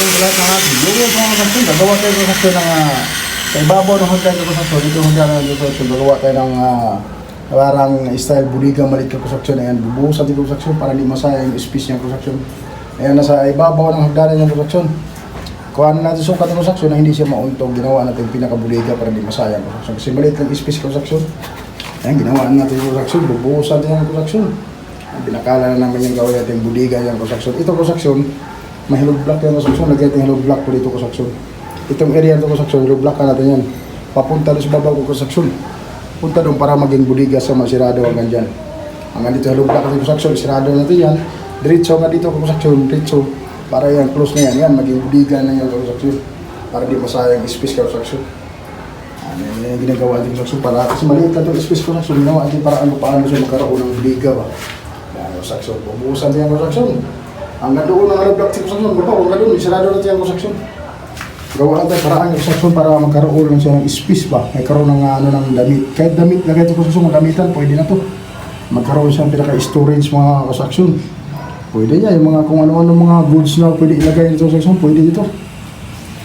sa lahat ng ating yung mga construction. Gagawa tayo ng construction ng sa ibabaw ng hagdan ng construction. Dito hagdan ng construction. Gagawa tayo ng parang style buliga maliit na construction. Ayan, bubuhusan dito construction para hindi masaya yung space ng construction. Ayan, nasa ibabaw ng hagdan ng construction. Kuha na natin sukat ng construction na hindi siya mauntog. Ginawa natin pinakabuliga para hindi masaya ang construction. Kasi maliit lang space construction. Ayan, ginawa natin yung construction. Bubuhusan din ang construction. Pinakala na namin yung gawin natin buliga yung construction. Ito construction, may hello block yung construction. Lagyan natin hello block po dito construction. Itong area ng construction, hello block ka natin yan. Papunta doon sa babaw ko construction. Punta doon para maging buliga sa masirado hanggang dyan. Hanggang dito hello block natin construction, sirado natin yan. Diretso nga dito construction, diretso. Para yan, close na yan. Yan, maging buliga na yung construction. Para di masayang space construction. Ano yung ginagawa natin construction para, kasi maliit lang itong space construction. Ginawa natin para paano siya magkaroon ng buliga ba. Construction, bubuhusan din ang construction. Hanggang doon ang block sa construction, hanggang doon, isarado natin ang construction. Gawa natin paraan yung construction para magkaroon lang siya ng space ba, may karoon ng ng damit. Kahit damit, lagay ito construction, magamitan, pwede na to. Magkaroon siya ng pinaka-storage mga construction. Pwede niya, yung mga kung ano-ano mga goods na pwede ilagay dito sa construction, pwede dito.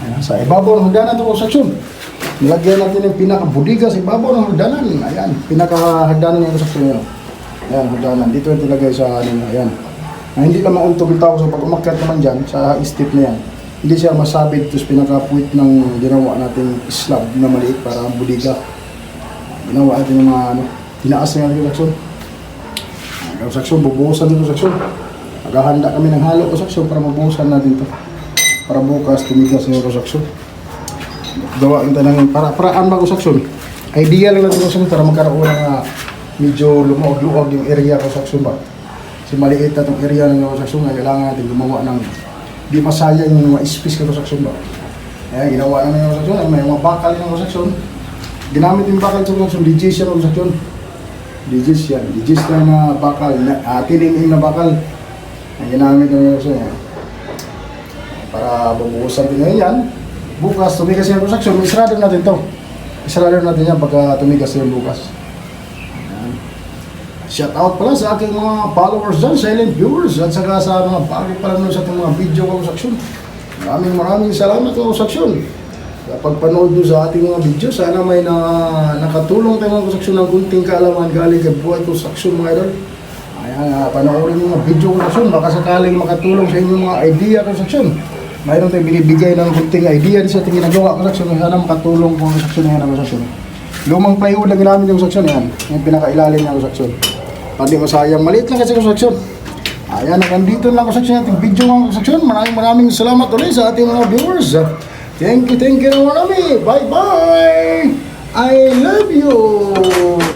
Ayan, sa ibabaw ng hagdanan ito construction. Nilagyan natin yung pinaka-budiga sa ibabaw ng hagdanan. Ayan, pinaka-hagdanan ng construction yun. Ayan, hagdanan. Dito yung tilagay sa ayan. Hindi lang mauntog yung tao. So pag umakyat naman dyan, sa step na yan, hindi siya masabit. Tapos pinaka-puwit ng ginawa natin slab na maliit para ang budiga. Ginawa natin yung mga tinaas na yung construction. Construction, bubuhusan din yung construction. Naghahanda kami ng halo construction para mabuhusan natin to. Para bukas tumigas yung construction. Gawa kita ng paraan ba construction. Idea lang natin construction para magkaroon ng medyo lumuog-luog yung area construction ba. Kasi maliit na itong area ng construction na kailangan natin gumawa ng di masayang yung mga space ng construction ba. Ayan, ginawa namin yung construction. May mga bakal ng construction. Ginamit yung bakal sa construction. DJs yan ng construction. DJs yan. DJs na bakal. Tinim na bakal. Ang ginamit yung construction yan. Para bubuhusan din ngayon yan. Bukas, tumigas yung construction. Isarado natin to. Isarado natin yan pagka tumigas yung bukas. Shout out pala sa aking mga followers dyan, silent viewers, at saka sa mga bago pala nun sa ating mga video construction. Maraming salamat sa construction. Sa pagpanood nyo sa ating mga video, sana may nakatulong tayo mga construction ng kunting kaalaman galing kay buhay construction mga idol. Ayan, panoorin yung mga video construction, baka sakaling makatulong sa inyong mga idea construction. Mayroon tayong binibigay ng kunting idea sa ating ginagawa construction, sana makatulong kung construction na yan ang construction. Lumang plywood lang ginamit yung construction yan, yung pinakailalim ng construction. Pati masayang, maliit lang kasi construction. Ayan, nandito lang construction natin. Video ng construction. Maraming salamat ulit sa ating mga viewers. Thank you na marami. Bye-bye. I love you.